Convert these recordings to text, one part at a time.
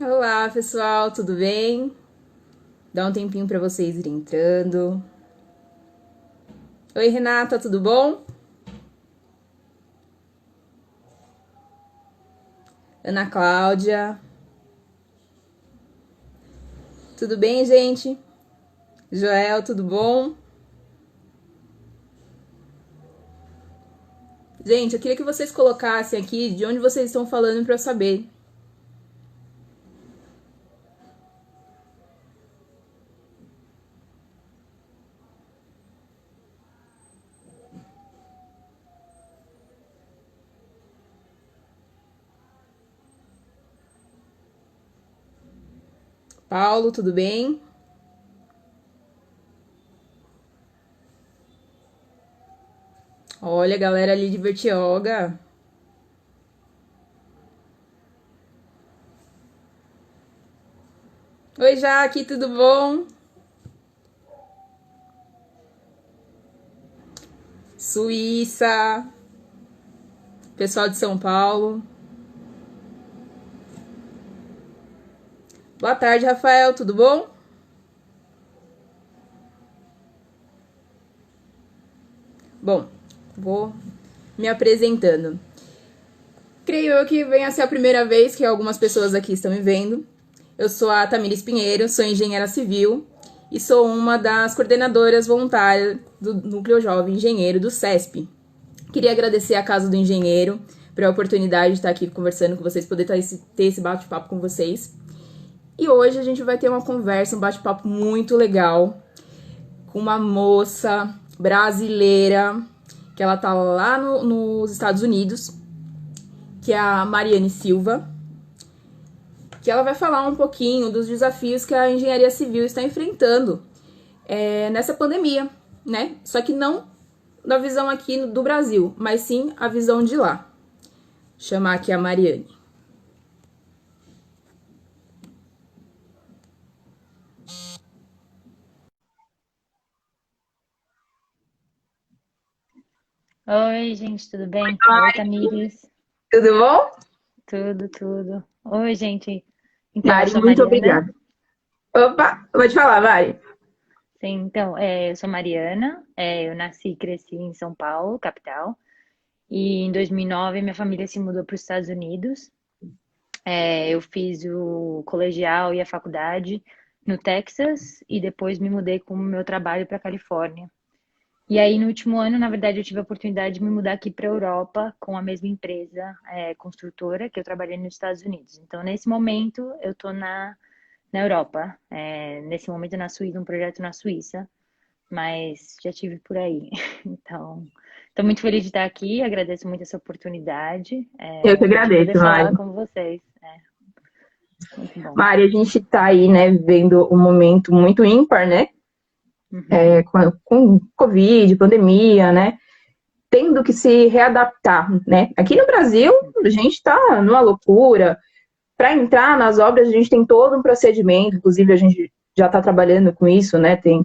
Olá, pessoal, tudo bem? Dá um tempinho para vocês irem entrando. Oi, Renata, tudo bom? Ana Cláudia, tudo bem, gente? Joel, tudo bom? Gente, eu queria que vocês colocassem aqui de onde vocês estão falando para eu saber. Paulo, tudo bem? Olha, a galera ali de Bertioga. Oi, Jaque, tudo bom? Suíça, pessoal de São Paulo. Boa tarde, Rafael, tudo bom? Bom, vou me apresentando. Creio eu que venha a ser a primeira vez que algumas pessoas aqui estão me vendo. Eu sou a Tamires Pinheiro, sou engenheira civil e sou uma das coordenadoras voluntárias do Núcleo Jovem Engenheiro do CESP. Queria agradecer a Casa do Engenheiro pela oportunidade de estar aqui conversando com vocês, poder ter esse bate-papo com vocês. E hoje a gente vai ter uma conversa, um bate-papo muito legal com uma moça brasileira que ela tá lá nos Estados Unidos, que é a Mariane Silva, que ela vai falar um pouquinho dos desafios que a engenharia civil está enfrentando nessa pandemia, né? Só que não da visão aqui do Brasil, mas sim a visão de lá. Vou chamar aqui a Mariane. Oi, gente, tudo bem? Oi, Tamires. Tudo bom? Tudo, tudo. Oi, gente. Então, eu Mari, sou muito Mariana. obrigada. Opa, vou te falar, Mari. Sim, então, eu sou Mariana. Eu nasci e cresci em São Paulo, capital. E em 2009 minha família se mudou para os Estados Unidos. Eu fiz o colegial e a faculdade no Texas e depois me mudei com o meu trabalho para Califórnia. E aí, no último ano, na verdade, eu tive a oportunidade de me mudar aqui para a Europa com a mesma empresa construtora que eu trabalhei nos Estados Unidos. Então, nesse momento, eu estou na Europa. Nesse momento, na Suíça, um projeto na Suíça, mas já tive por aí. Então, estou muito feliz de estar aqui, agradeço muito essa oportunidade Eu que de poder agradeço, Mari. falar com vocês. Muito bom. Mari, a gente tá aí, né, vivendo um momento muito ímpar, né? Uhum. Com Covid, pandemia, né? Tendo que se readaptar, né? Aqui no Brasil, a gente tá numa loucura. Para entrar nas obras, a gente tem todo um procedimento, inclusive a gente já está trabalhando com isso, né? Tem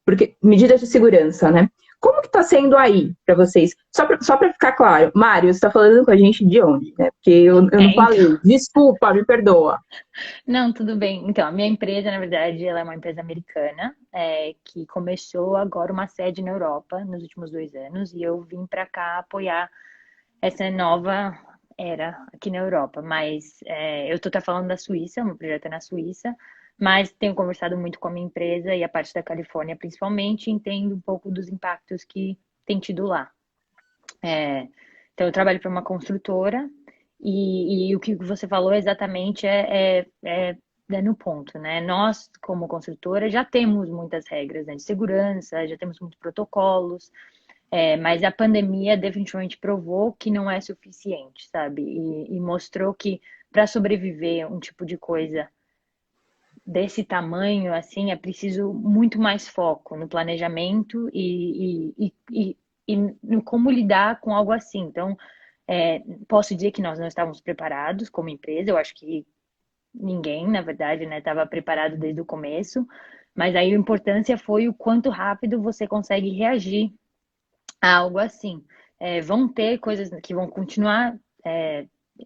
porque medidas de segurança, né? Como que está sendo aí para vocês? Só para ficar claro, Mário, você está falando com a gente de onde, né? Porque eu não Então. falei. Desculpa, me perdoa. Não, tudo bem. Então, a minha empresa, na verdade, ela é uma empresa americana, que começou agora uma sede na Europa nos últimos 2 anos, e eu vim para cá apoiar essa nova era aqui na Europa. Mas eu estou até falando da Suíça, meu projeto é na Suíça, mas tenho conversado muito com a minha empresa e a parte da Califórnia, principalmente, e entendo um pouco dos impactos que tem tido lá. É, então, eu trabalho para uma construtora e o que você falou exatamente é no ponto, né? Nós, como construtora, já temos muitas regras, né, de segurança, já temos muitos protocolos, mas a pandemia definitivamente provou que não é suficiente, sabe? E mostrou que para sobreviver um tipo de coisa desse tamanho, assim, é preciso muito mais foco no planejamento e no como lidar com algo assim. Então, posso dizer que nós não estávamos preparados como empresa, eu acho que ninguém, na verdade, né, estava preparado desde o começo, mas aí a importância foi o quanto rápido você consegue reagir a algo assim. Vão ter coisas que vão continuar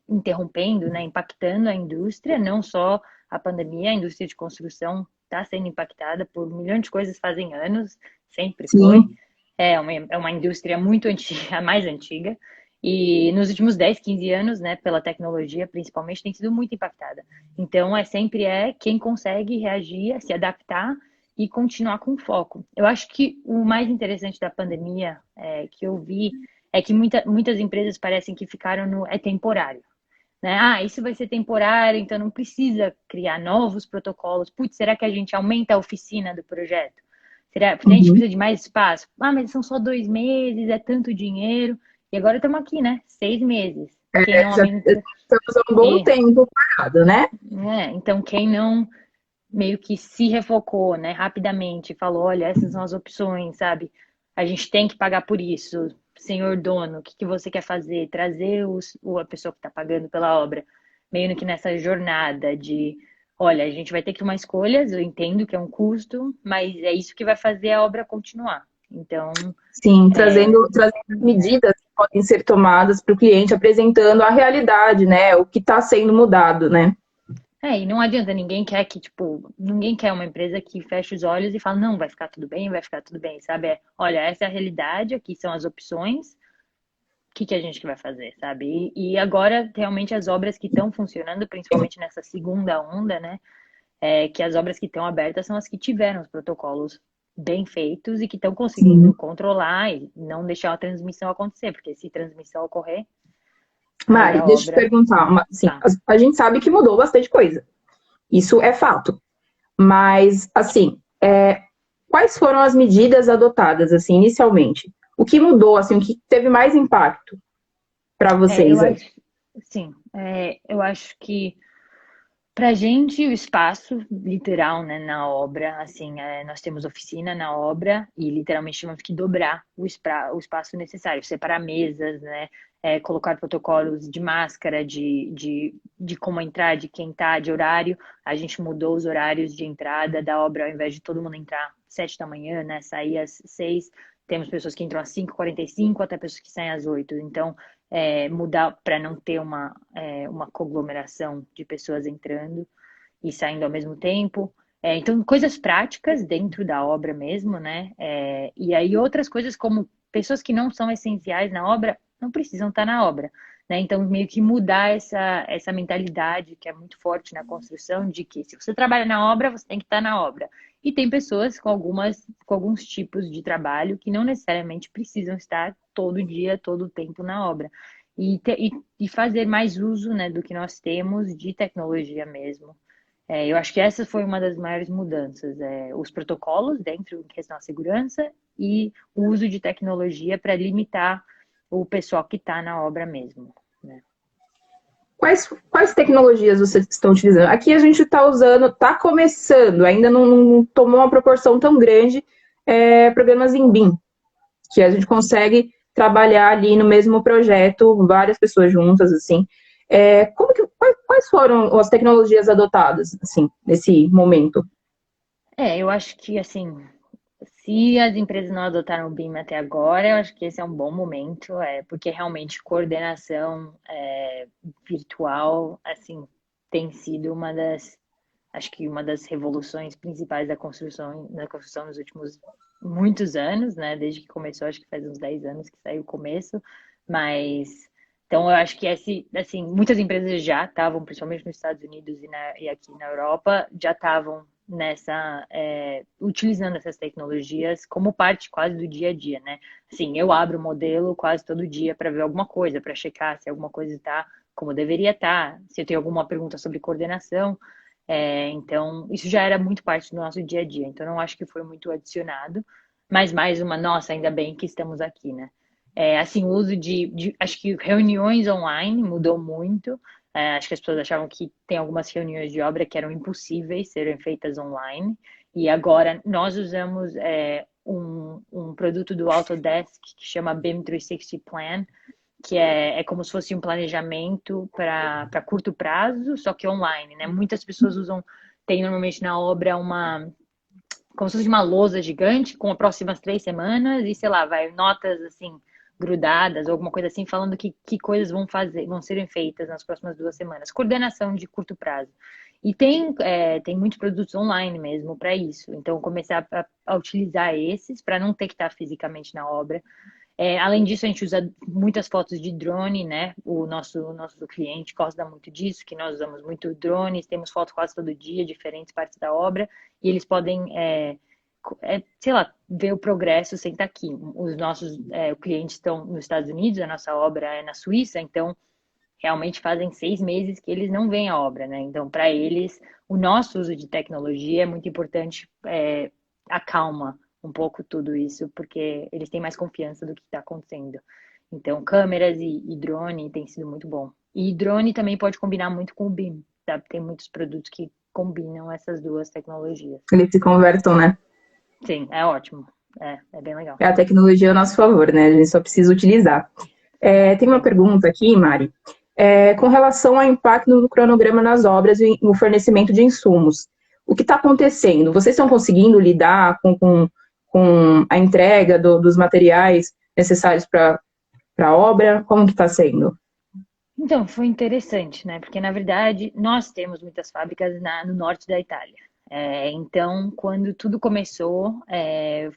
interrompendo, né, impactando a indústria, não só a pandemia, a indústria de construção está sendo impactada por um milhão de coisas fazem anos, sempre foi. Sim, É uma indústria muito antiga, a mais antiga, e nos últimos 10, 15 anos, né, pela tecnologia, principalmente, tem sido muito impactada. Então, sempre quem consegue reagir, se adaptar e continuar com foco. Eu acho que o mais interessante da pandemia que eu vi é que muitas empresas parecem que ficaram no é temporário, né? Ah, isso vai ser temporário, então não precisa criar novos protocolos. Putz, será que a gente aumenta a oficina do projeto? Será? Porque a gente uhum. precisa de mais espaço. Ah, mas são só 2 meses, é tanto dinheiro. E agora estamos aqui, né? 6 meses. Quem não Já aumenta. estamos há um bom tempo parado, né? Então, quem não meio que se refocou, né, rapidamente, falou, olha, essas são as opções, sabe? A gente tem que pagar por isso. Senhor dono, o que que você quer fazer? Trazer a pessoa que está pagando pela obra, meio que nessa jornada de, olha, a gente vai ter que tomar escolhas, eu entendo que é um custo, mas é isso que vai fazer a obra continuar. Então, Sim, trazendo medidas que podem ser tomadas para o cliente, apresentando a realidade, né? O que está sendo mudado, né? e não adianta, ninguém quer uma empresa que feche os olhos e fala, não, vai ficar tudo bem, sabe? Olha, essa é a realidade, aqui são as opções, que a gente vai fazer, sabe? E agora, realmente, as obras que estão funcionando, principalmente nessa segunda onda, né? Que as obras que estão abertas são as que tiveram os protocolos bem feitos e que estão conseguindo Sim. controlar e não deixar a transmissão acontecer, porque se transmissão ocorrer, aí Mari, a deixa eu te obra perguntar, assim, tá. a gente sabe que mudou bastante coisa, isso é fato. Mas, assim, quais foram as medidas adotadas, assim, inicialmente? O que mudou, assim, o que teve mais impacto para Eu vocês aí? acho, sim, eu acho que pra gente, o espaço literal, né, na obra, assim, nós temos oficina na obra e literalmente tivemos que dobrar o espaço necessário, separar mesas, né, colocar protocolos de máscara, de como entrar, de quem tá, de horário. A gente mudou os horários de entrada da obra, ao invés de todo mundo entrar 7 da manhã, né, sair às 6. Temos pessoas que entram às 5h45, até pessoas que saem às 8. Então, mudar para não ter uma conglomeração de pessoas entrando e saindo ao mesmo tempo. Então, coisas práticas dentro da obra mesmo, né? E aí outras coisas como pessoas que não são essenciais na obra não precisam estar na obra, né? Então, meio que mudar essa mentalidade que é muito forte na construção de que se você trabalha na obra, você tem que estar na obra. E tem pessoas com alguns tipos de trabalho que não necessariamente precisam estar todo dia, todo o tempo na obra. E fazer mais uso, né, do que nós temos de tecnologia mesmo. Eu acho que essa foi uma das maiores mudanças. Os protocolos dentro em questão da segurança e o uso de tecnologia para limitar o pessoal que está na obra mesmo, né? Quais tecnologias vocês estão utilizando? Aqui a gente está usando, está começando, ainda não tomou uma proporção tão grande, programas em BIM, que a gente consegue trabalhar ali no mesmo projeto, várias pessoas juntas, assim. Quais foram as tecnologias adotadas, assim, nesse momento? Eu acho que, assim, se as empresas não adotaram o BIM até agora, eu acho que esse é um bom momento, porque realmente coordenação virtual, assim, tem sido acho que uma das revoluções principais da construção nos últimos muitos anos, né? Desde que começou, acho que faz uns 10 anos que saiu o começo, mas então eu acho que assim, muitas empresas já estavam, principalmente nos Estados Unidos e aqui na Europa, já estavam utilizando essas tecnologias como parte quase do dia a dia, né? Assim, eu abro o modelo quase todo dia para ver alguma coisa, para checar se alguma coisa está como deveria estar, se eu tenho alguma pergunta sobre coordenação. Então, isso já era muito parte do nosso dia a dia. Então, não acho que foi muito adicionado, mas mais uma, nossa, ainda bem que estamos aqui, né? Assim, o uso acho que reuniões online mudou muito. Acho que as pessoas achavam que tem algumas reuniões de obra que eram impossíveis serem feitas online. E agora nós usamos um produto do Autodesk que chama BIM 360 Plan, que é como se fosse um planejamento para curto prazo, só que online, né? Muitas pessoas tem normalmente na obra como se fosse uma lousa gigante com as próximas 3 semanas e, sei lá, vai notas assim, grudadas ou alguma coisa assim, falando que coisas vão ser feitas nas próximas 2 semanas. Coordenação de curto prazo. E tem muitos produtos online mesmo para isso. Então, começar a utilizar esses para não ter que estar fisicamente na obra. Além disso, a gente usa muitas fotos de drone, né? O nosso cliente gosta muito disso, que nós usamos muito drones, temos fotos quase todo dia, diferentes partes da obra, e eles podem, sei lá, ver o progresso sem estar aqui. Os nossos clientes estão nos Estados Unidos, a nossa obra é na Suíça, então realmente fazem 6 meses que eles não veem a obra, né? Então, para eles, o nosso uso de tecnologia é muito importante, acalma um pouco tudo isso, porque eles têm mais confiança do que está acontecendo. Então, câmeras e drone tem sido muito bom. E drone também pode combinar muito com o BIM, sabe? Tem muitos produtos que combinam essas duas tecnologias. Eles se conversam, né? Sim, é ótimo. É bem legal. A tecnologia é a nosso favor, né? A gente só precisa utilizar. Tem uma Sim. pergunta aqui, Mari, com relação ao impacto do cronograma nas obras e no fornecimento de insumos. O que está acontecendo? Vocês estão conseguindo lidar com a entrega dos materiais necessários para a obra? Como que está sendo? Então, foi interessante, né? Porque, na verdade, nós temos muitas fábricas no norte da Itália. Então, quando tudo começou,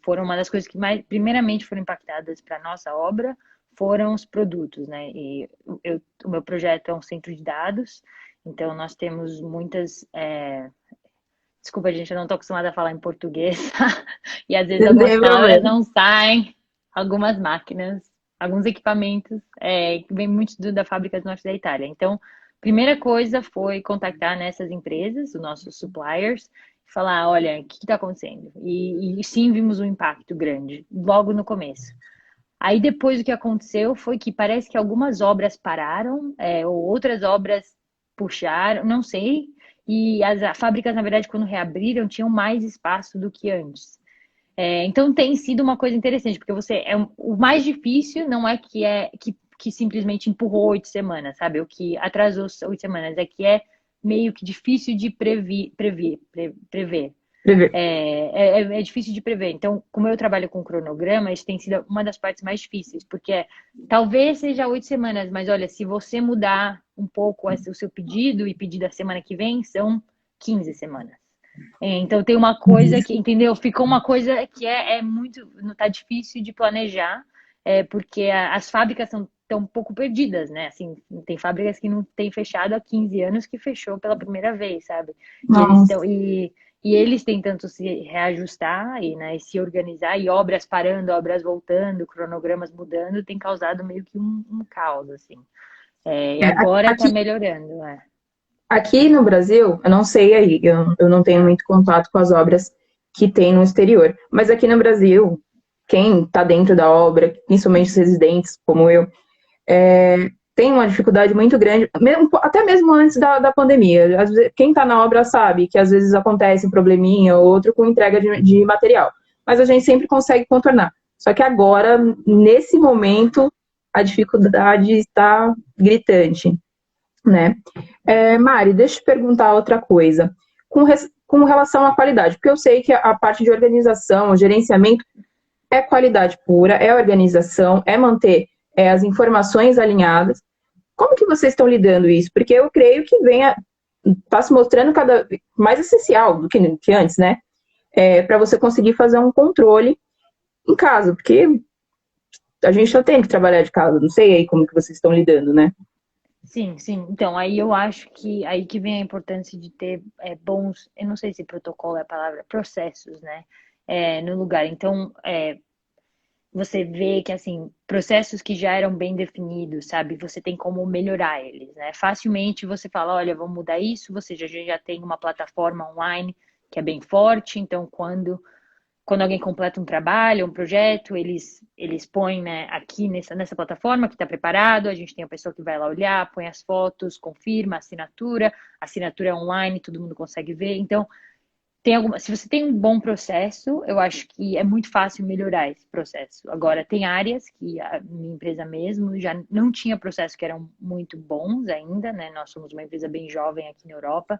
foram uma das coisas que mais, primeiramente, foram impactadas para a nossa obra, foram os produtos, né? E o meu projeto é um centro de dados, então nós temos muitas. Desculpa, gente, eu não estou acostumada a falar em português, e às vezes Não algumas tem palavras problema. não saem, algumas máquinas, alguns equipamentos, que vem muito da fábrica do norte da Itália. Então, primeira coisa foi contactar nessas empresas, os nossos suppliers, e falar, olha, o que está acontecendo? E sim, vimos um impacto grande, logo no começo. Aí depois o que aconteceu foi que parece que algumas obras pararam, ou outras obras puxaram, não sei. E as fábricas, na verdade, quando reabriram, tinham mais espaço do que antes. Então tem sido uma coisa interessante, porque o mais difícil não é que simplesmente empurrou 8 semanas, sabe? O que atrasou 8 semanas é que é meio que difícil de prever. Prever. É difícil de prever. Então, como eu trabalho com cronograma, isso tem sido uma das partes mais difíceis, porque talvez seja 8 semanas, mas olha, se você mudar um pouco o seu pedido e pedir da semana que vem, são 15 semanas. Então tem uma coisa que, entendeu? Ficou uma coisa que é muito, não tá difícil de planejar, porque as fábricas estão um pouco perdidas, né? Assim, tem fábricas que não têm fechado há 15 anos que fechou pela primeira vez, sabe? E eles Nossa. estão e eles tentam se reajustar né, e se organizar, e obras parando, obras voltando, cronogramas mudando, tem causado meio que um caos, assim. E É, agora tá aqui, melhorando, aqui no Brasil, eu não sei aí, eu não tenho muito contato com as obras que tem no exterior, mas aqui no Brasil, quem está dentro da obra, principalmente os residentes, como eu, tem uma dificuldade muito grande, até mesmo antes da pandemia. Às vezes, quem está na obra sabe que às vezes acontece um probleminha ou outro com entrega de material, mas a gente sempre consegue contornar. Só que agora, nesse momento, a dificuldade está gritante, né? Mari, deixa eu te perguntar outra coisa. Com relação à qualidade, porque eu sei que a parte de organização, o gerenciamento, é qualidade pura, é organização, é manter as informações alinhadas. Como que vocês estão lidando isso? Porque eu creio que está se mostrando cada vez mais essencial do que antes, né? Para você conseguir fazer um controle em casa, porque a gente só tem que trabalhar de casa. Não sei aí como que vocês estão lidando, né? Sim, sim. Então, aí eu acho que aí que vem a importância de ter bons, eu não sei se protocolo é a palavra, processos, né? No lugar. Então, você vê que, assim, processos que já eram bem definidos, sabe? Você tem como melhorar eles, né? Facilmente você fala, olha, vamos mudar isso, você já tem uma plataforma online que é bem forte, então quando alguém completa um trabalho, um projeto, eles põem, né, aqui nessa plataforma que está preparado, a gente tem a pessoa que vai lá olhar, põe as fotos, confirma a assinatura é online, todo mundo consegue ver. Então, se você tem um bom processo, eu acho que é muito fácil melhorar esse processo. Agora, tem áreas que a minha empresa mesmo já não tinha processos que eram muito bons ainda, né? Nós somos uma empresa bem jovem aqui na Europa.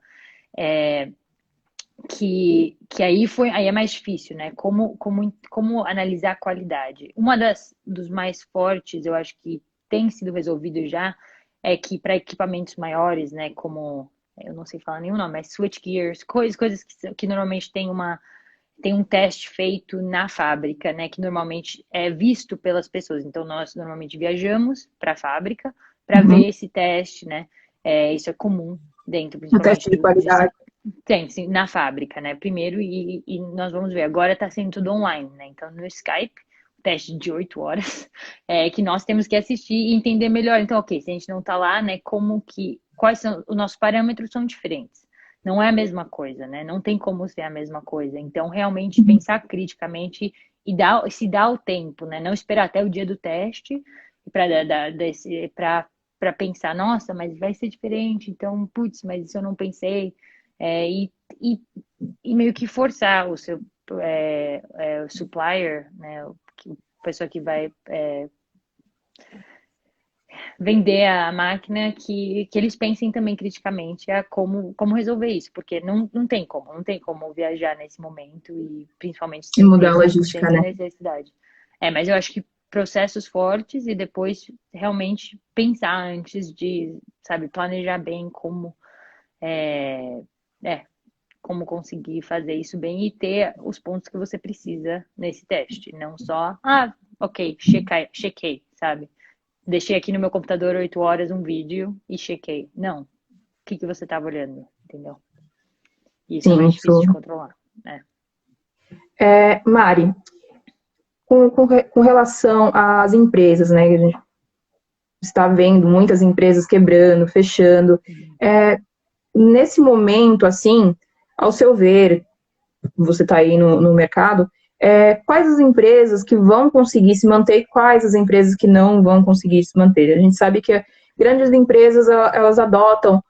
que aí é mais difícil, né? Como analisar a qualidade. Dos mais fortes, eu acho que tem sido resolvido já, é que para equipamentos maiores, né? Como eu não sei falar nenhum nome, mas switchgears, coisas que normalmente tem um teste feito na fábrica, né? Que normalmente é visto pelas pessoas. Então nós normalmente viajamos para a fábrica para Uhum. ver esse teste, né? Isso é comum dentro, Um teste principalmente de qualidade. tem, sim, na fábrica, né? Primeiro, e nós vamos ver. Agora está sendo tudo online, né? Então, no Skype, teste de 8 horas, que nós temos que assistir e entender melhor. Então, ok, se a gente não está lá, né? Quais são, os nossos parâmetros são diferentes. Não é a mesma coisa, né? Não tem como ser a mesma coisa. Então, realmente, pensar criticamente e se dar o tempo, né? Não esperar até o dia do teste para pensar, nossa, mas vai ser diferente, então, putz, mas isso eu não pensei. É, e, e, e meio que forçar o seu o supplier, né, a pessoa que vai vender a máquina, que eles pensem também criticamente a como resolver isso, porque não tem como viajar nesse momento e principalmente E sem mudar ter a logística, 100% né? necessidade. Mas eu acho que processos fortes e depois realmente pensar antes de, sabe, planejar bem é, é, como conseguir fazer isso bem e ter os pontos que você precisa nesse teste. Não só, ok, chequei, sabe? Deixei aqui no meu computador 8 horas um vídeo e chequei. Não. O que você estava olhando? Entendeu? E isso é Sim, mais difícil de isso. controlar. Né? Mari, com relação às empresas, né? A gente está vendo muitas empresas quebrando, fechando. Uhum. Nesse momento, assim, ao seu ver, você está aí no mercado, quais as empresas que vão conseguir se manter e quais as empresas que não vão conseguir se manter? A gente sabe que grandes empresas, elas adotam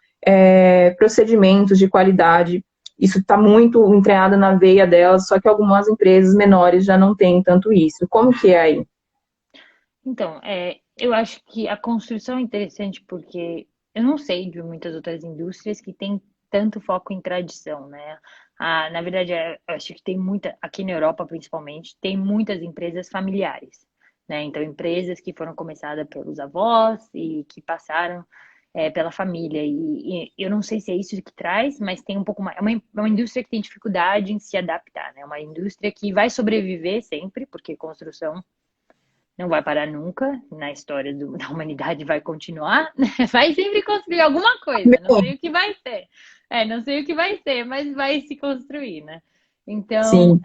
procedimentos de qualidade, isso está muito entranhado na veia delas, só que algumas empresas menores já não têm tanto isso. Como que é aí? Então, eu acho que a construção é interessante porque eu não sei de muitas outras indústrias que têm tanto foco em tradição, né? Na verdade, eu acho que tem aqui na Europa principalmente, tem muitas empresas familiares, né? Então, empresas que foram começadas pelos avós e que passaram pela família. E eu não sei se é isso que traz, mas tem um pouco mais. É uma indústria que tem dificuldade em se adaptar, né? É uma indústria que vai sobreviver sempre, porque construção não vai parar nunca na história da humanidade, vai continuar, né? Vai sempre construir alguma coisa, não sei o que vai ser. Não sei o que vai ser, mas vai se construir, né? Então, Sim,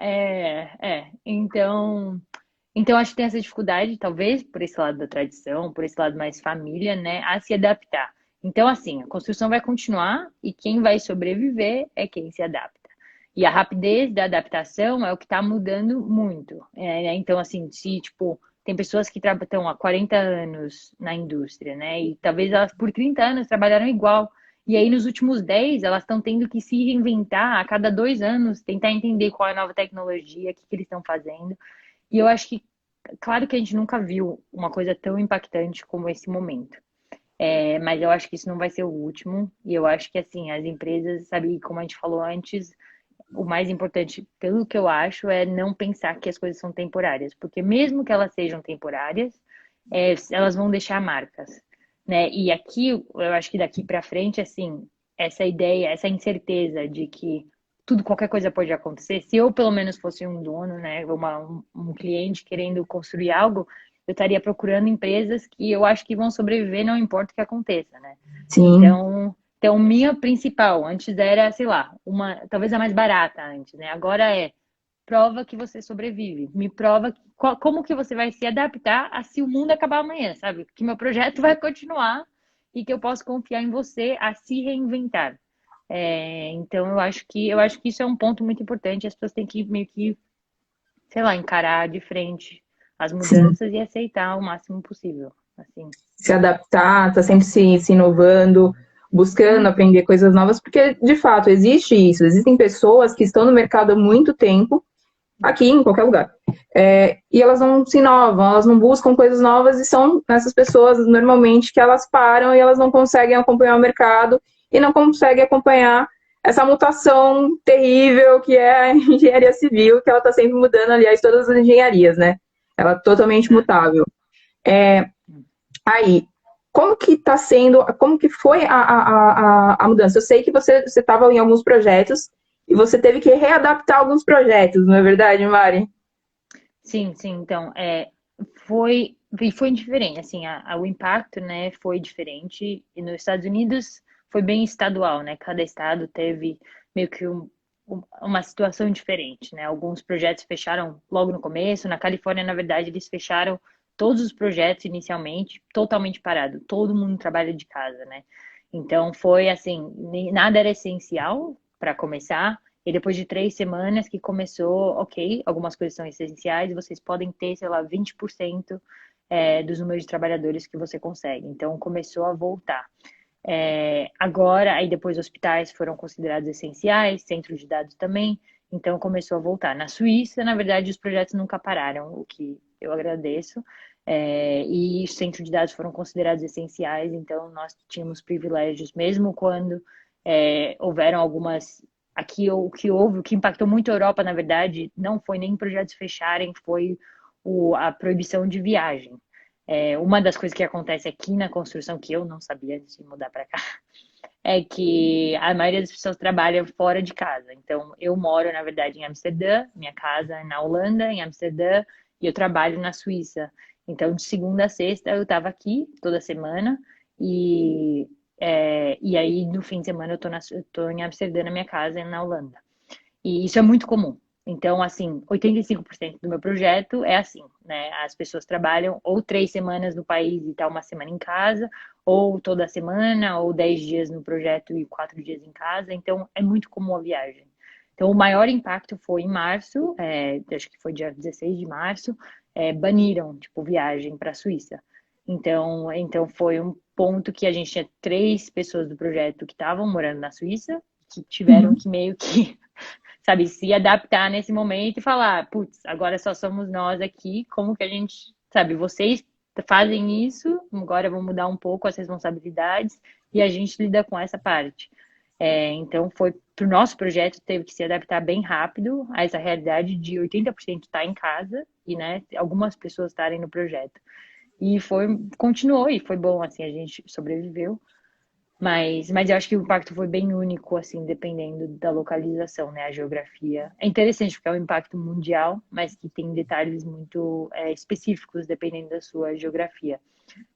então acho que tem essa dificuldade, talvez por esse lado da tradição, por esse lado mais família, né, a se adaptar. Então, assim, a construção vai continuar e quem vai sobreviver é quem se adapta. E a rapidez da adaptação é o que está mudando muito. Então, assim, se, tipo, tem pessoas que estão há 40 anos na indústria, né? E talvez elas por 30 anos trabalharam igual. E aí, nos últimos 10, elas estão tendo que se reinventar a cada 2 anos, tentar entender qual é a nova tecnologia, o que eles estão fazendo. E eu acho que, claro que a gente nunca viu uma coisa tão impactante como esse momento. Mas eu acho que isso não vai ser o último. E eu acho que, assim, as empresas, sabe, como a gente falou antes, o mais importante, pelo que eu acho, é não pensar que as coisas são temporárias, porque mesmo que elas sejam temporárias, elas vão deixar marcas, né? E aqui, eu acho que daqui para frente, assim, essa ideia, essa incerteza de que qualquer coisa pode acontecer, se eu pelo menos fosse um dono, né, um cliente querendo construir algo, eu estaria procurando empresas que eu acho que vão sobreviver, não importa o que aconteça, né? sim, Então, minha principal, antes era, sei lá, talvez a mais barata antes, né? Agora prova que você sobrevive. Me prova como que você vai se adaptar a se o mundo acabar amanhã, sabe? Que meu projeto vai continuar e que eu posso confiar em você a se reinventar. Então, eu acho que isso é um ponto muito importante. As pessoas têm que meio que, sei lá, encarar de frente as sim. mudanças e aceitar o máximo possível. Assim. Se adaptar, está sempre se inovando, buscando Uhum. aprender coisas novas, porque de fato existe isso. Existem pessoas que estão no mercado há muito tempo, aqui em qualquer lugar, e elas não se inovam, elas não buscam coisas novas e são essas pessoas normalmente que elas param e elas não conseguem acompanhar o mercado e não conseguem acompanhar essa mutação terrível que é a engenharia civil, que ela está sempre mudando, aliás, todas as engenharias, né? Ela é totalmente mutável. Aí, como que está sendo, como que foi a mudança? Eu sei que você estava em alguns projetos e você teve que readaptar alguns projetos, não é verdade, Mari? Sim, sim. Então, foi diferente. Assim, o impacto, né, foi diferente. E nos Estados Unidos foi bem estadual, né? Cada estado teve meio que uma situação diferente, né? Alguns projetos fecharam logo no começo. Na Califórnia, na verdade, eles fecharam todos os projetos inicialmente, totalmente parado. Todo mundo trabalha de casa, né? Então, foi assim, nada era essencial para começar. E depois de 3 semanas que começou, ok, algumas coisas são essenciais, vocês podem ter, sei lá, 20% dos números de trabalhadores que você consegue. Então, começou a voltar. Agora, aí depois hospitais foram considerados essenciais, centros de dados também, então começou a voltar. Na Suíça, na verdade, os projetos nunca pararam, o que eu agradeço, e os centros de dados foram considerados essenciais, então nós tínhamos privilégios, mesmo quando houveram algumas. Aqui, o que houve, o que impactou muito a Europa, na verdade, não foi nem projetos fecharem, foi a proibição de viagem. Uma das coisas que acontece aqui na construção, que eu não sabia antes de mudar para cá, é que a maioria das pessoas trabalha fora de casa. Então, eu moro, na verdade, em Amsterdã, minha casa é na Holanda, em Amsterdã, e eu trabalho na Suíça. Então, de segunda a sexta, eu estava aqui toda semana, e, e aí, no fim de semana, eu tô em Amsterdã, na minha casa, na Holanda. E isso é muito comum. Então, assim, 85% do meu projeto é assim, né? As pessoas trabalham ou 3 semanas no país e tá uma semana em casa, ou toda semana, ou 10 dias no projeto e 4 dias em casa. Então, é muito comum a viagem. Então, o maior impacto foi em março, acho que foi dia 16 de março, baniram, tipo, viagem para a Suíça. Então, foi um ponto que a gente tinha 3 pessoas do projeto que estavam morando na Suíça, que tiveram Uhum. que meio que sabe, se adaptar nesse momento e falar, putz, agora só somos nós aqui, como que a gente, sabe, vocês fazem isso, agora vão mudar um pouco as responsabilidades e a gente lida com essa parte. Então, foi para o nosso projeto, teve que se adaptar bem rápido a essa realidade de 80% estar em casa e, né, algumas pessoas estarem no projeto. E continuou e foi bom, assim, a gente sobreviveu. Mas eu acho que o impacto foi bem único, assim, dependendo da localização, né? A geografia. É interessante porque é um impacto mundial, mas que tem detalhes muito específicos dependendo da sua geografia.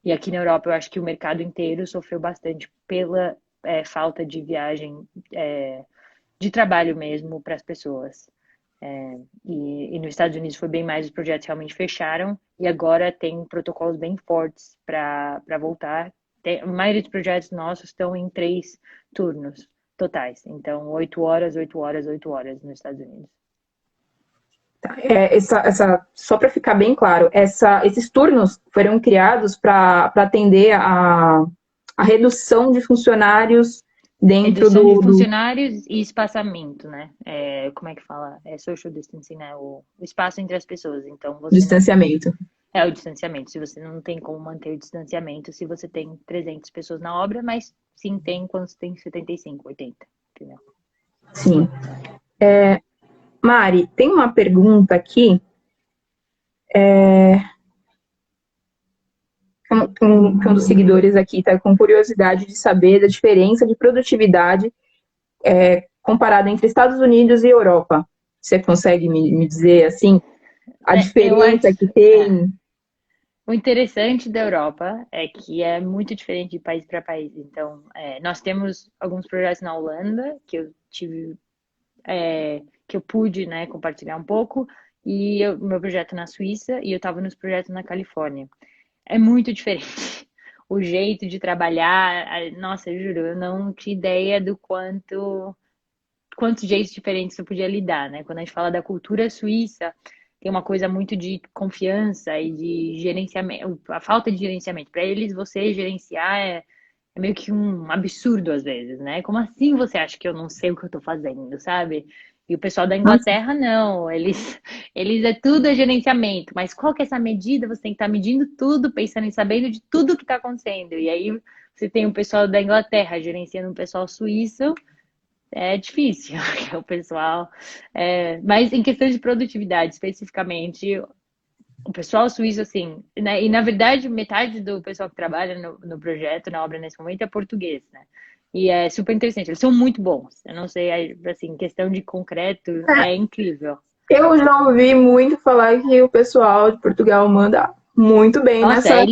E aqui na Europa, eu acho que o mercado inteiro sofreu bastante pela falta de viagem, de trabalho mesmo para as pessoas. E nos Estados Unidos foi bem mais, os projetos realmente fecharam e agora tem protocolos bem fortes para voltar. A maioria dos projetos nossos estão em 3 turnos totais. Então, 8 horas, 8 horas, 8 horas nos Estados Unidos. Só para ficar bem claro, esses turnos foram criados para atender a redução de funcionários dentro Redução de do funcionários e espaçamento, né? Como é que fala? Social distancing, né? O espaço entre as pessoas. Então, você não. distanciamento. É o distanciamento. Se você não tem como manter o distanciamento, se você tem 300 pessoas na obra, mas sim tem quando você tem 75, 80, entendeu? Sim. Mari, tem uma pergunta aqui. Um dos seguidores aqui está com curiosidade de saber da diferença de produtividade comparada entre Estados Unidos e Europa. Você consegue me dizer, assim, a Eu diferença acho. que tem? O interessante da Europa é que é muito diferente de país para país. Então, nós temos alguns projetos na Holanda que eu tive, que eu pude, né, compartilhar um pouco, e o meu projeto na Suíça e eu estava nos projetos na Califórnia. É muito diferente. O jeito de trabalhar, nossa, eu juro, eu não tinha ideia do quantos jeitos diferentes eu podia lidar, né? Quando a gente fala da cultura suíça, tem uma coisa muito de confiança e de gerenciamento, a falta de gerenciamento. Para eles, você gerenciar é meio que um absurdo às vezes, né? Como assim você acha que eu não sei o que eu tô fazendo, sabe? E o pessoal da Nossa, Inglaterra, não, eles é tudo é gerenciamento, mas qual que é essa medida? Você tem que estar medindo tudo, pensando e sabendo de tudo que está acontecendo. E aí você tem o pessoal da Inglaterra gerenciando o pessoal suíço, é difícil, o pessoal. Mas em questão de produtividade, especificamente, o pessoal suíço, assim, né, e na verdade, metade do pessoal que trabalha no projeto, na obra nesse momento, é português, né? E é super interessante, eles são muito bons. Eu não sei, assim, questão de concreto, é incrível. Eu já ouvi muito falar que o pessoal de Portugal manda muito bem Nossa,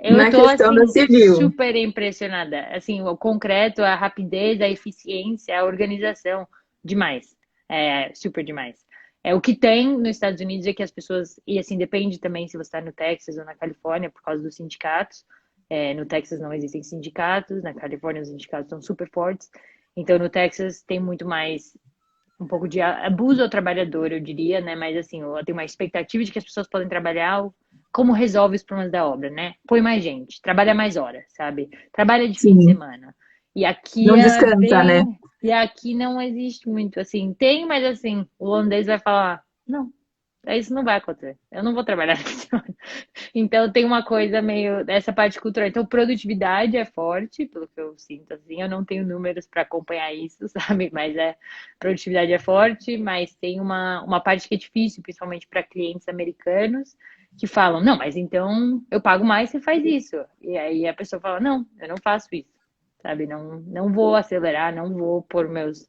eu na tô questão da assim civil. super impressionada. Assim, o concreto, a rapidez, a eficiência, a organização, demais. É super demais. É o que tem nos Estados Unidos é que as pessoas, e assim depende também se você está no Texas ou na Califórnia por causa dos sindicatos. No Texas não existem sindicatos, na Califórnia os sindicatos são super fortes. Então no Texas tem muito mais um pouco de abuso ao trabalhador, eu diria, né? Mas assim, eu tenho uma expectativa de que as pessoas podem trabalhar como resolve os problemas da obra, né? Põe mais gente, trabalha mais horas, sabe? Trabalha de fim de Sim, semana. E aqui não é descansa, né? bem. E aqui não existe muito assim. Tem, mas assim, o holandês vai falar: não, isso não vai acontecer. Eu não vou trabalhar na semana. Então tem uma coisa meio dessa parte cultural. Então produtividade é forte, pelo que eu sinto assim. Eu não tenho números para acompanhar isso, sabe? Mas produtividade é forte, mas tem uma parte que é difícil, principalmente para clientes americanos que falam: "Não, mas então eu pago mais, você faz isso". E aí a pessoa fala: "Não, eu não faço isso". Sabe? Não vou acelerar, não vou pôr meus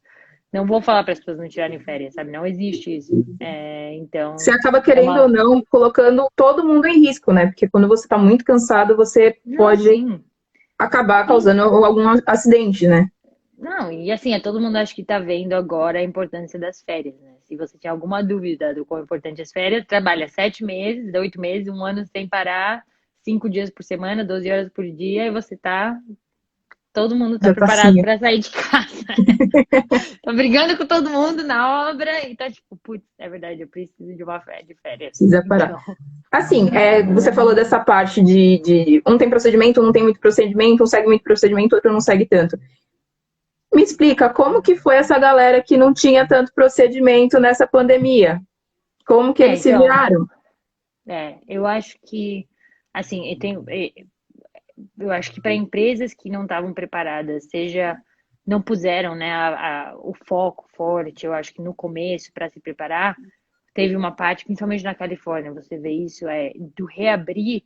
não vou falar para as pessoas não tirarem férias, sabe? Não existe isso. Você Então, acaba é querendo ou uma. não colocando todo mundo em risco, né? Porque quando você está muito cansado, você Não, pode sim. acabar Sim. causando algum acidente, né? Não, e assim, todo mundo acho que está vendo agora a importância das férias, né? Se você tinha alguma dúvida do quão importante as férias, trabalha 7 meses, 8 meses, um ano sem parar, 5 dias por semana, 12 horas por dia, e você tá. Todo mundo tá Já tá preparado assim. para sair de casa. Tá brigando com todo mundo na obra e tá tipo, putz, é verdade, eu preciso de uma férias, de férias. Precisa parar. Então, Assim, você falou dessa parte de um tem procedimento, um não tem muito procedimento, um segue muito procedimento, outro não segue tanto. Me explica como que foi essa galera que não tinha tanto procedimento nessa pandemia? Como que eles se então, viraram? eu acho que, assim, eu acho que para empresas que não estavam preparadas, seja, não puseram, né, o foco forte, eu acho que no começo para se preparar, teve uma parte, principalmente na Califórnia, você vê isso, do reabrir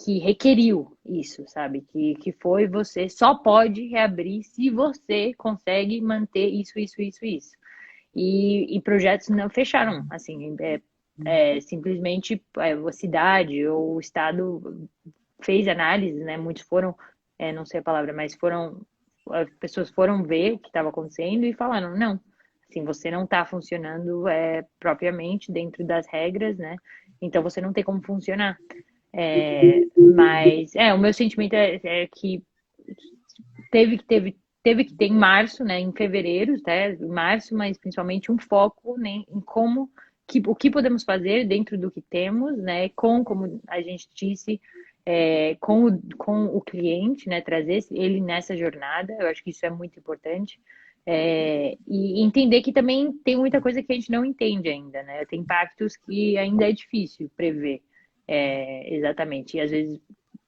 que requeriu isso, sabe? Que foi você só pode reabrir se você consegue manter isso, isso, isso, isso. E projetos não fecharam, assim, simplesmente a cidade ou o estado fez análise, né? Muitos foram, não sei a palavra, mas as pessoas foram ver o que estava acontecendo e falaram, não, assim, você não está funcionando propriamente dentro das regras, né? Então você não tem como funcionar. Mas o meu sentimento é que teve que ter em março, né, em fevereiro, né, em março, mas principalmente um foco, né, em o que podemos fazer dentro do que temos, né, como a gente disse, com o cliente, né, trazer ele nessa jornada, eu acho que isso é muito importante, e entender que também tem muita coisa que a gente não entende ainda, né, tem impactos que ainda é difícil prever, exatamente, e às vezes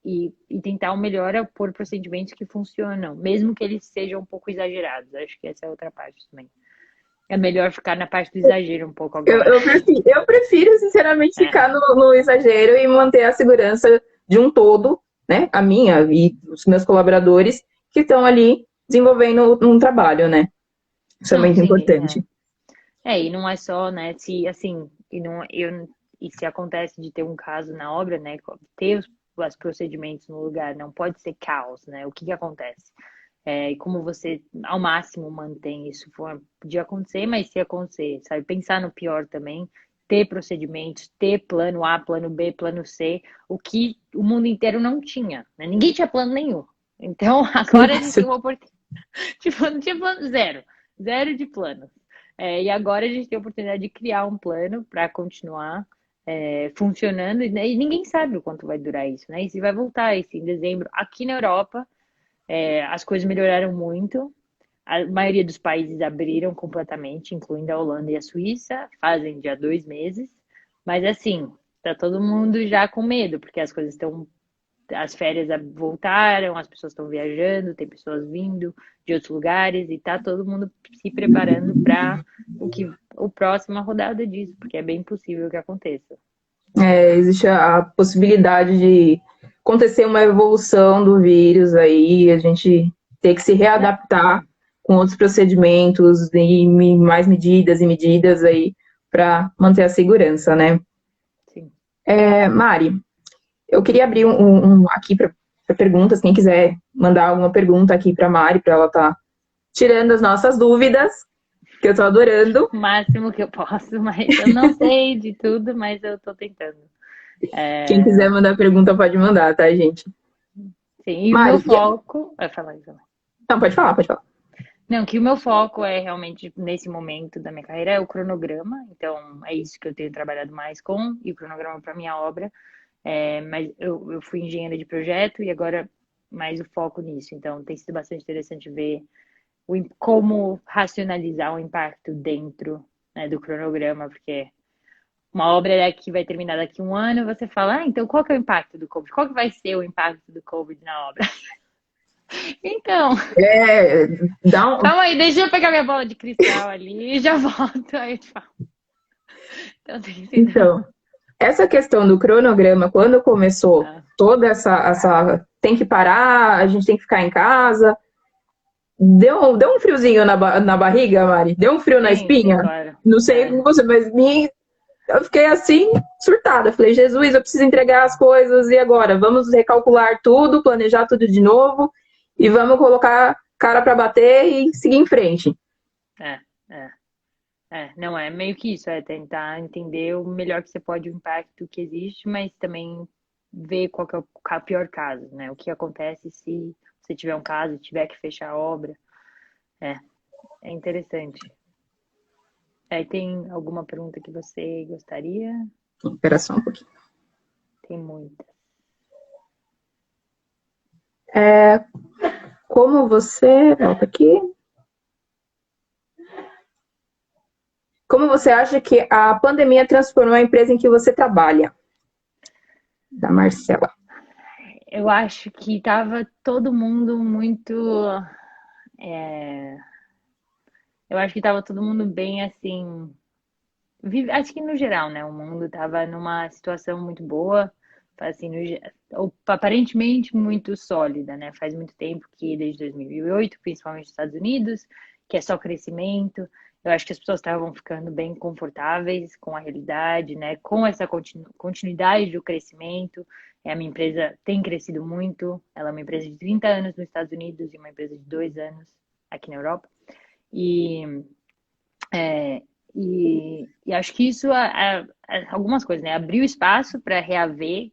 e tentar o melhor é pôr procedimentos que funcionam, mesmo que eles sejam um pouco exagerados. Acho que essa é outra parte também. É melhor ficar na parte do exagero um pouco Eu, agora. eu, prefiro, eu prefiro, sinceramente, É, ficar no exagero e manter a segurança de um todo, né? A minha e os meus colaboradores que estão ali desenvolvendo um trabalho, né? Isso é não, muito sim, importante. e não é só, né, se assim, e se acontece de ter um caso na obra, né, ter os procedimentos no lugar, não pode ser caos, né? O que que acontece? E como você ao máximo mantém isso de acontecer, mas se acontecer, sabe? Pensar no pior também, ter procedimentos, ter plano A, plano B, plano C, o que o mundo inteiro não tinha, né? Ninguém tinha plano nenhum. Então agora a gente Isso. tem uma oportunidade, tipo, não tinha plano zero, zero de plano. E agora a gente tem a oportunidade de criar um plano para continuar funcionando, né? E ninguém sabe o quanto vai durar isso, né? E se vai voltar esse em dezembro. Aqui na Europa, as coisas melhoraram muito. A maioria dos países abriram completamente, incluindo a Holanda e a Suíça, fazem já 2 meses. Mas assim, tá todo mundo já com medo, porque as coisas estão as férias voltaram, as pessoas estão viajando, tem pessoas vindo de outros lugares e tá todo mundo se preparando para o próxima rodada disso, porque é bem possível que aconteça. Existe a possibilidade de acontecer uma evolução do vírus aí, a gente ter que se readaptar com outros procedimentos e mais medidas e medidas aí para manter a segurança, né? Sim. Mari, eu queria abrir aqui para perguntas, quem quiser mandar alguma pergunta aqui para Mari, para ela estar tirando as nossas dúvidas, que eu estou adorando. O máximo que eu posso, mas eu não sei de tudo, mas eu estou tentando. Quem quiser mandar pergunta pode mandar, tá, gente? Sim, e Mari, o meu foco... Vai falar isso. Não, pode falar, pode falar. Não, que o meu foco é realmente, nesse momento da minha carreira, é o cronograma. Então, é isso que eu tenho trabalhado mais com, e o cronograma para minha obra. Mas eu fui engenheira de projeto e agora mais o foco nisso. Então, tem sido bastante interessante ver como racionalizar o impacto dentro, né, do cronograma, porque uma obra daqui vai terminar daqui a um ano, você fala, então qual que é o impacto do Covid? Qual que vai ser o impacto do Covid na obra? Então, Dá calma aí, deixa eu pegar minha bola de cristal ali e já volto, aí eu te falo. Então, tem sido... Então, essa questão do cronograma, quando começou toda essa tem que parar, a gente tem que ficar em casa, deu um friozinho na barriga, Mari? Deu um frio na Sim, espinha? claro. Não sei com você, mas eu fiquei assim, surtada. Falei, Jesus, eu preciso entregar as coisas, e agora? Vamos recalcular tudo, planejar tudo de novo, e vamos colocar cara para bater e seguir em frente. É, é. Não é meio que isso, é tentar entender o melhor que você pode, o impacto que existe, mas também ver qual que é o pior caso, né? O que acontece se você tiver um caso, tiver que fechar a obra. É interessante. Tem alguma pergunta que você gostaria? Espera só um pouquinho. Tem muitas. Como você. Volta aqui. Como você acha que a pandemia transformou a empresa em que você trabalha? Da Marcela. Eu acho que tava todo mundo muito. Eu acho que tava todo mundo bem assim. Acho que no geral, né? O mundo tava numa situação muito boa, assim, aparentemente muito sólida, né? Faz muito tempo que, desde 2008, principalmente nos Estados Unidos, que é só crescimento. Eu acho que as pessoas estavam ficando bem confortáveis com a realidade, né? Com essa continuidade do crescimento. A minha empresa tem crescido muito. Ela é uma empresa de 30 anos nos Estados Unidos e uma empresa de 2 anos aqui na Europa. E é, e acho que isso, algumas coisas, né? Abriu espaço para reaver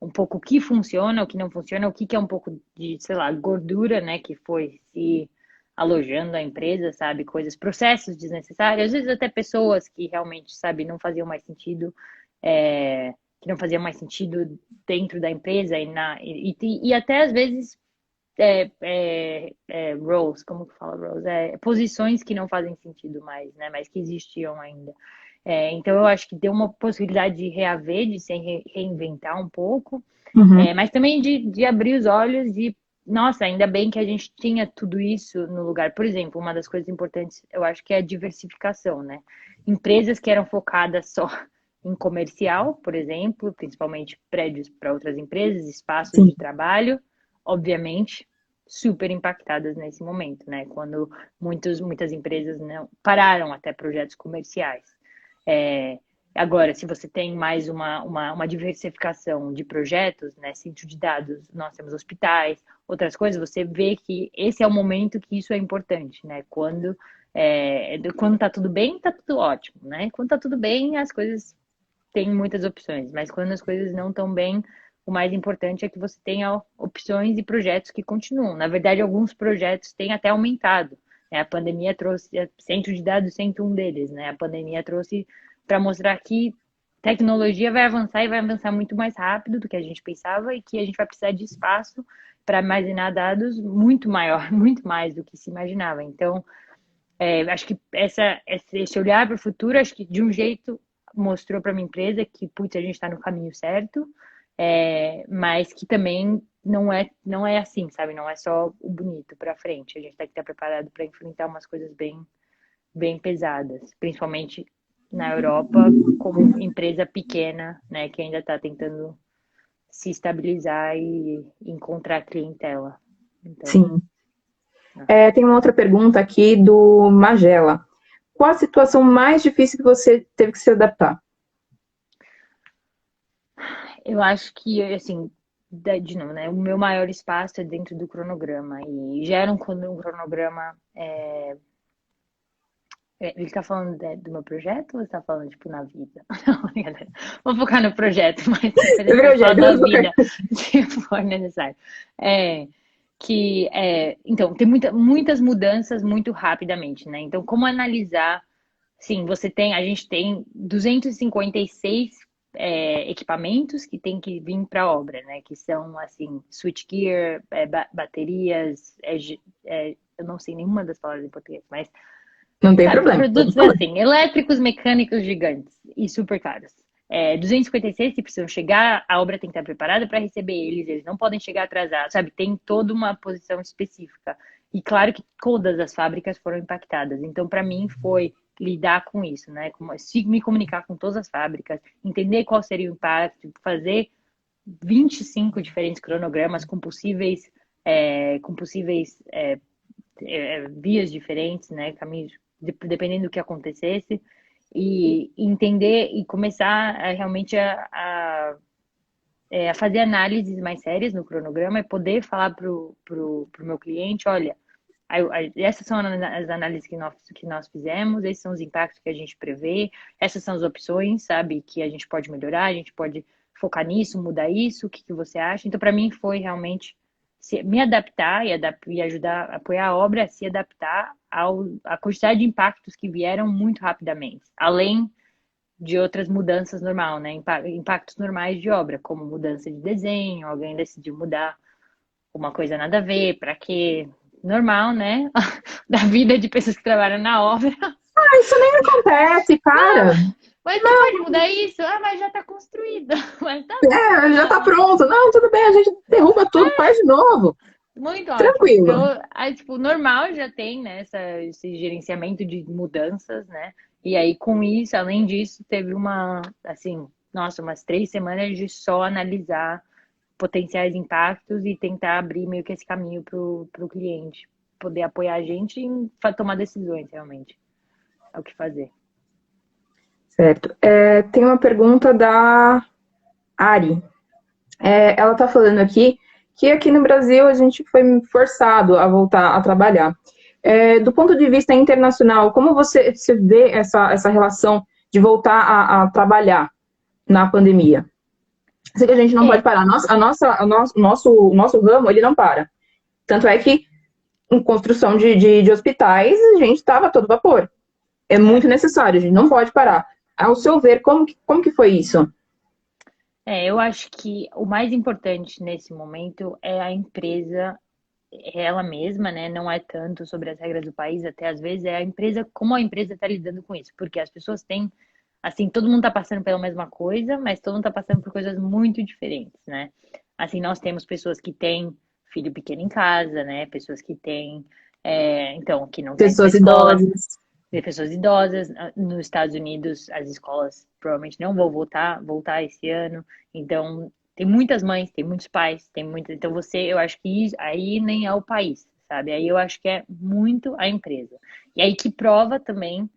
um pouco o que funciona, o que não funciona, o que é um pouco de, sei lá, gordura, né? Que foi se alojando a empresa, sabe? Coisas, processos desnecessários, às vezes até pessoas que realmente, sabe, não faziam mais sentido, que não faziam mais sentido dentro da empresa e até às vezes roles, como que fala roles? Posições que não fazem sentido mais, né? Mas que existiam ainda. Então eu acho que deu uma possibilidade de reaver, de se reinventar um pouco, mas também de abrir os olhos e, nossa, ainda bem que a gente tinha tudo isso no lugar. Por exemplo, uma das coisas importantes, eu acho que é a diversificação, né? Empresas que eram focadas só em comercial, por exemplo, principalmente prédios para outras empresas, espaços Sim. de trabalho, obviamente, super impactadas nesse momento, né? Quando muitas empresas não pararam até projetos comerciais. Agora, se você tem mais uma diversificação de projetos, né? Centro de dados, nós temos hospitais, outras coisas, você vê que esse é o momento que isso é importante, né? Quando tá tudo bem, tá tudo ótimo, né? Quando tá tudo bem, as coisas têm muitas opções, mas quando as coisas não estão bem, o mais importante é que você tenha opções e projetos que continuam. Na verdade, alguns projetos têm até aumentado, né? A pandemia trouxe, centro de dados sendo um deles, né? A pandemia trouxe para mostrar que tecnologia vai avançar e vai avançar muito mais rápido do que a gente pensava e que a gente vai precisar de espaço para armazenar dados muito maior, muito mais do que se imaginava. Então, acho que esse olhar para o futuro, acho que de um jeito mostrou para minha empresa que, putz, a gente está no caminho certo. mas que também não é assim, sabe? Não é só o bonito para frente. A gente tem que estar preparado para enfrentar umas coisas bem, bem pesadas, principalmente na Europa, como empresa pequena, né, que ainda está tentando se estabilizar e encontrar clientela. Então, Sim. Tem uma outra pergunta aqui do Magela. Qual a situação mais difícil que você teve que se adaptar? eu acho que, assim, de novo, né? O meu maior espaço é dentro do cronograma. E gera um cronograma. Ele tá falando do meu projeto ou você tá falando, tipo, na vida? Não, brincadeira. Vou focar no projeto, mas depois eu falo da vida, se for necessário. É, então, tem muitas mudanças muito rapidamente, né? Então, como analisar. Sim, a gente tem 256 equipamentos que tem que vir para a obra, né? Que são, assim, switchgear, baterias, eu não sei nenhuma das palavras em português, mas, Não tem sabe, problema. produtos assim, elétricos, mecânicos gigantes e super caros. 256 que precisam chegar, a obra tem que estar preparada para receber eles não podem chegar atrasados, sabe? Tem toda uma posição específica. E claro que todas as fábricas foram impactadas. Então, para mim, foi lidar com isso, né? Me comunicar com todas as fábricas, entender qual seria o impacto, fazer 25 diferentes cronogramas com possíveis vias diferentes, né? Caminhos, dependendo do que acontecesse, e entender e começar realmente a fazer análises mais sérias no cronograma e poder falar pro meu cliente, olha, essas são as análises que nós fizemos, esses são os impactos que a gente prevê, essas são as opções, sabe, que a gente pode melhorar, a gente pode focar nisso, mudar isso, o que você acha? Então, para mim, foi realmente me adaptar e ajudar a apoiar a obra a se adaptar à quantidade de impactos que vieram muito rapidamente, além de outras mudanças normal, né? Impactos normais de obra, como mudança de desenho, alguém decidiu mudar uma coisa nada a ver, para quê? Normal, né? Da vida de pessoas que trabalham na obra. Isso nem acontece, Não, cara. mas você pode mudar isso? Ah, mas já tá construído. Mas tá bom, Já tá não. pronto. Não, tudo bem, a gente derruba tudo, faz de novo. Muito ótimo. Tranquilo. Então, aí, tipo, normal já tem, né, esse gerenciamento de mudanças, né? E aí, com isso, além disso, teve assim, nossa, umas 3 semanas de só analisar potenciais impactos e tentar abrir meio que esse caminho pro cliente poder apoiar a gente em tomar decisões, realmente. É o que fazer. Certo. Tem uma pergunta da Ari. Ela está falando aqui no Brasil a gente foi forçado a voltar a trabalhar. Do ponto de vista internacional, como você vê essa relação de voltar a trabalhar na pandemia? Sei que a gente não pode parar. O nosso ramo, ele não para. Tanto é que em construção de hospitais, a gente estava a todo vapor. É muito necessário, a gente não pode parar. Ao seu ver, como que foi isso? Eu acho que o mais importante nesse momento é a empresa ela mesma, né? Não é tanto sobre as regras do país, até às vezes é a empresa, como a empresa está lidando com isso, porque as pessoas têm, assim, todo mundo está passando pela mesma coisa, mas todo mundo está passando por coisas muito diferentes, né? Assim, nós temos pessoas que têm filho pequeno em casa, né? Pessoas que têm, então, que não querem ir para a Pessoas escola, idosas. de pessoas idosas. Nos Estados Unidos, as escolas provavelmente não vão voltar esse ano. Então, tem muitas mães, tem muitos pais, tem muitas. Então, eu acho que aí nem é o país, sabe? Aí eu acho que é muito a empresa. E aí que prova também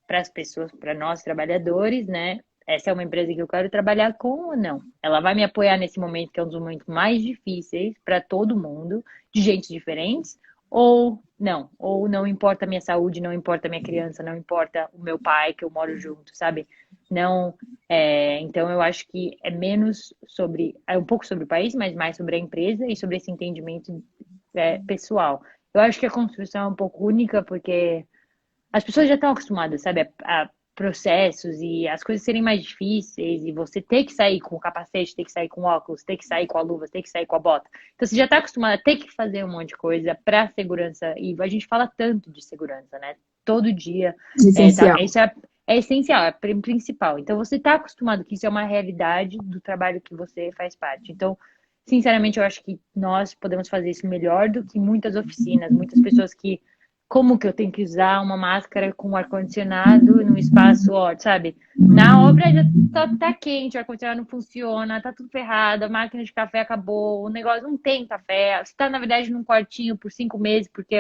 para as pessoas, para nós trabalhadores, né? Essa é uma empresa que eu quero trabalhar com ou não? Ela vai me apoiar nesse momento, que é um dos momentos mais difíceis para todo mundo, de gente diferentes, ou não importa a minha saúde, não importa a minha criança, não importa o meu pai, que eu moro junto, sabe? Não, então eu acho que é um pouco sobre o país, mas mais sobre a empresa e sobre esse entendimento pessoal. Eu acho que a construção é um pouco única, porque as pessoas já estão acostumadas, sabe, a processos e as coisas serem mais difíceis e você ter que sair com o capacete, ter que sair com óculos, ter que sair com a luva, ter que sair com a bota. Então você já está acostumado a ter que fazer um monte de coisa para segurança e a gente fala tanto de segurança, né? Todo dia. Essencial. é essencial, é principal. Então, você está acostumado que isso é uma realidade do trabalho que você faz parte. Então, sinceramente, eu acho que nós podemos fazer isso melhor do que muitas oficinas, muitas pessoas que, como que eu tenho que usar uma máscara com ar-condicionado num espaço, ó, sabe? Na obra já tá quente, o ar-condicionado não funciona, tá tudo ferrado, a máquina de café acabou, o negócio não tem café, você tá, na verdade, num quartinho por 5 meses, porque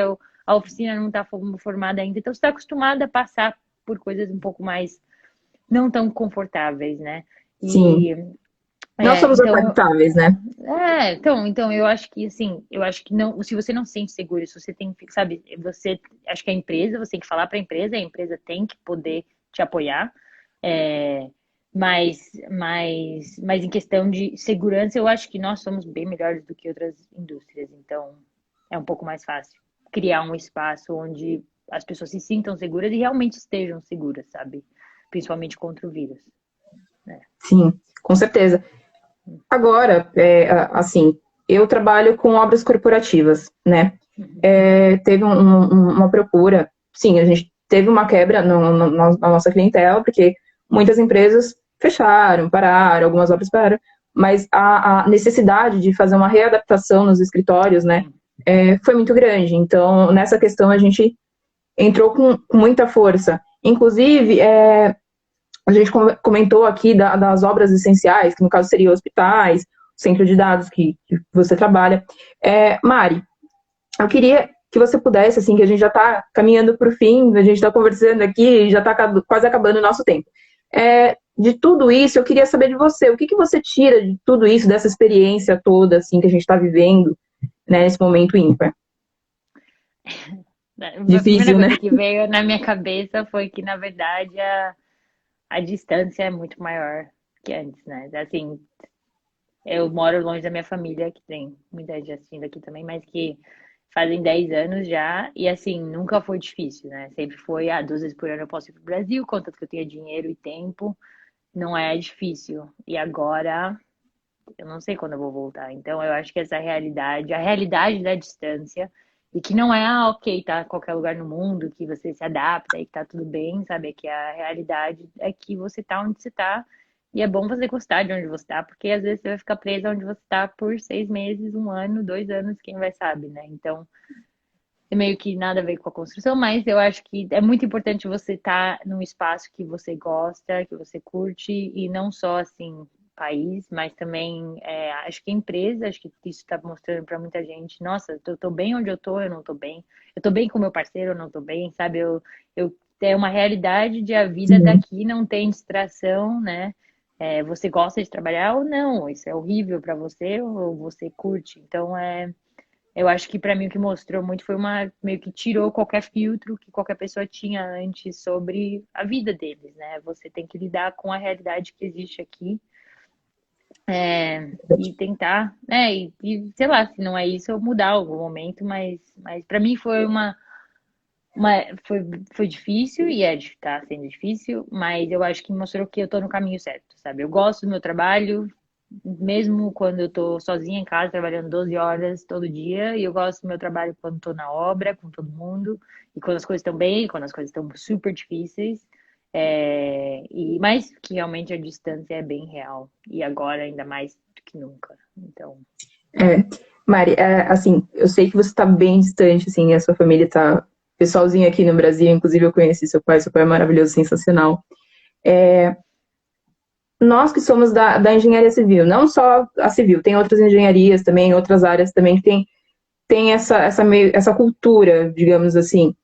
a oficina não tá formada ainda, então você está acostumado a passar por coisas um pouco mais não tão confortáveis, né? Sim. E Não somos então adaptáveis, né? então, eu acho que assim, eu acho que não, se você não se sente seguro, se você tem, sabe, você, acho que a empresa, você tem que falar para a empresa tem que poder te apoiar, é, mas em questão de segurança, eu acho que nós somos bem melhores do que outras indústrias, então é um pouco mais fácil criar um espaço onde as pessoas se sintam seguras e realmente estejam seguras, sabe? Principalmente contra o vírus, né? Sim, com certeza. Agora, assim, eu trabalho com obras corporativas, né? Uhum. Teve uma procura, sim, a gente teve uma quebra na nossa clientela, porque muitas empresas fecharam, pararam, algumas obras pararam, mas a necessidade de fazer uma readaptação nos escritórios, né, Sim. foi muito grande. Então, nessa questão, a gente entrou com muita força. Inclusive, a gente comentou aqui das obras essenciais, que no caso seriam hospitais, centro de dados que você trabalha. Mari, eu queria que você pudesse, assim, que a gente já está caminhando para o fim, a gente está conversando aqui, já está quase acabando o nosso tempo. De tudo isso, eu queria saber de você, o que, que você tira de tudo isso, dessa experiência toda, assim, que a gente está vivendo, né, nesse momento ímpar? A primeira Difícil, né? coisa que veio na minha cabeça foi que, na verdade, a distância é muito maior que antes, né? Assim, eu moro longe da minha família, que tem muita gente assistindo aqui também, mas que fazem 10 anos já, e assim, nunca foi difícil, né? Sempre foi, 2 vezes por ano eu posso ir pro Brasil, contanto que eu tenha dinheiro e tempo, não é difícil. E agora, eu não sei quando eu vou voltar. Então, eu acho que essa realidade, a realidade da distância, e que não é, ok, tá em qualquer lugar no mundo, que você se adapta e que tá tudo bem, sabe? É que a realidade é que você tá onde você tá, e é bom você gostar de onde você tá, porque às vezes você vai ficar presa onde você tá por 6 meses, 1 ano, 2 anos, quem vai sabe, né? Então, é meio que nada a ver com a construção, mas eu acho que é muito importante você estar num espaço que você gosta, que você curte, e não só assim, país, mas também acho que empresa, acho que isso está mostrando para muita gente, nossa, eu tô bem onde eu não tô bem, eu tô bem com meu parceiro, eu não tô bem, sabe? Eu é uma realidade de a vida Sim, daqui não tem distração, né? Você gosta de trabalhar ou não? Isso é horrível para você ou você curte? Então eu acho que para mim o que mostrou muito foi meio que tirou qualquer filtro que qualquer pessoa tinha antes sobre a vida deles, né? Você tem que lidar com a realidade que existe aqui, e tentar, né? E sei lá, se não é isso, eu mudar algum momento, mas para mim foi uma foi, foi difícil e tá sendo difícil, mas eu acho que mostrou que eu tô no caminho certo, sabe? Eu gosto do meu trabalho, mesmo quando eu tô sozinha em casa, trabalhando 12 horas todo dia, e eu gosto do meu trabalho quando tô na obra, com todo mundo, e quando as coisas estão bem, quando as coisas estão super difíceis, mas que realmente a distância é bem real, e agora ainda mais do que nunca. Então, é. Mari, assim, eu sei que você está bem distante, assim, a sua família está pessoalzinho aqui no Brasil, inclusive eu conheci seu pai é maravilhoso, sensacional. Nós que somos da engenharia civil, não só a civil, tem outras engenharias também, outras áreas também que tem essa cultura, digamos assim,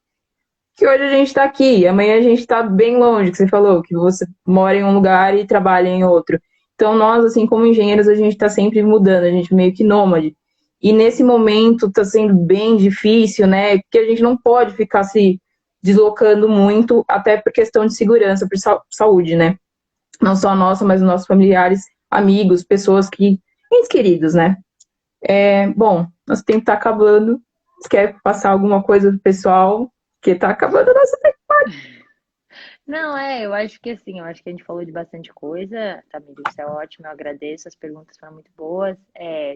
que hoje a gente está aqui, amanhã a gente está bem longe, que você falou, que você mora em um lugar e trabalha em outro. Então, nós, assim, como engenheiros, a gente está sempre mudando, a gente meio que nômade. E nesse momento está sendo bem difícil, né? Porque a gente não pode ficar se deslocando muito, até por questão de segurança, por saúde, né? Não só a nossa, mas os nossos familiares, amigos, pessoas que, entes queridos, né? Bom, nosso tempo está acabando. Você quer passar alguma coisa do pessoal? Que está acabando o nosso tempo. não, eu acho que assim, eu acho que a gente falou de bastante coisa, Tamir, isso é ótimo, eu agradeço, as perguntas foram muito boas.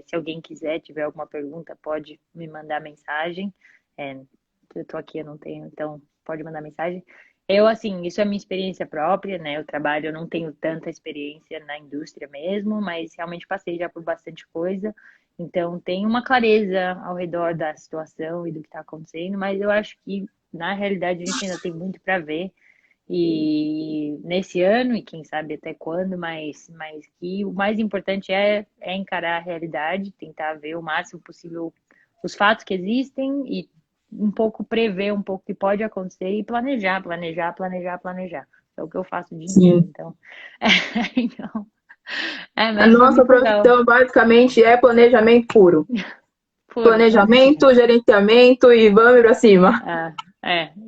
Se alguém quiser, tiver alguma pergunta, pode me mandar mensagem. É, eu tô aqui, eu não tenho, então pode mandar mensagem. Assim, isso é minha experiência própria, né? Eu não tenho tanta experiência na indústria mesmo, mas realmente passei já por bastante coisa. Então, tem uma clareza ao redor da situação e do que está acontecendo, mas eu acho que, na realidade, a gente ainda tem muito para ver. E nesse ano, e quem sabe até quando, mas que o mais importante é encarar a realidade, tentar ver o máximo possível os fatos que existem e um pouco prever um pouco o que pode acontecer e planejar, planejar, planejar, planejar. É o que eu faço o dia inteiro, Sim. então. Então, A mas foi nossa muito legal. profissão basicamente é planejamento puro. Puro, Planejamento, gerenciamento e vamos pra cima.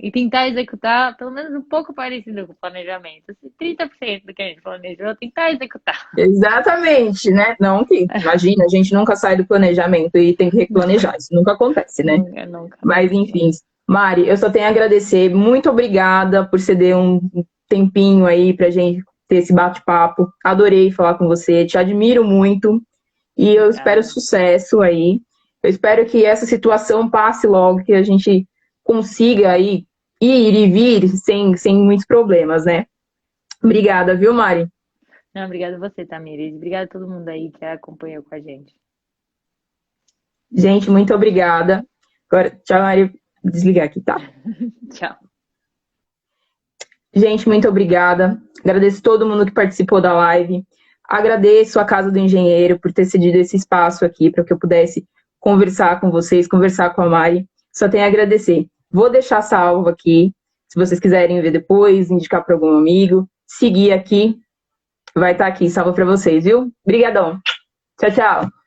E tentar executar pelo menos um pouco parecido com o planejamento. Assim, 30% do que a gente planejou, tentar executar. Exatamente, né? Não que, imagina, a gente nunca sai do planejamento e tem que replanejar. Isso nunca acontece, né? Nunca, nunca. Mas, enfim. Mari, eu só tenho a agradecer. Muito obrigada por ceder um tempinho aí pra gente ter esse bate-papo. Adorei falar com você, te admiro muito e eu espero Obrigada. sucesso aí. Eu espero que essa situação passe logo, que a gente consiga aí ir e vir sem muitos problemas, né? Obrigada, viu, Mari? Não, obrigada a você, Tamires. Obrigada a todo mundo aí que acompanhou com a gente. Gente, muito obrigada. Agora, tchau, Mari. Vou desligar aqui, tá? Tchau. Gente, muito obrigada. Agradeço todo mundo que participou da live. Agradeço a Casa do Engenheiro por ter cedido esse espaço aqui para que eu pudesse conversar com vocês, conversar com a Mari. Só tenho a agradecer. Vou deixar salvo aqui, se vocês quiserem ver depois, indicar para algum amigo, seguir aqui, vai estar aqui salvo para vocês, viu? Obrigadão. Tchau, tchau.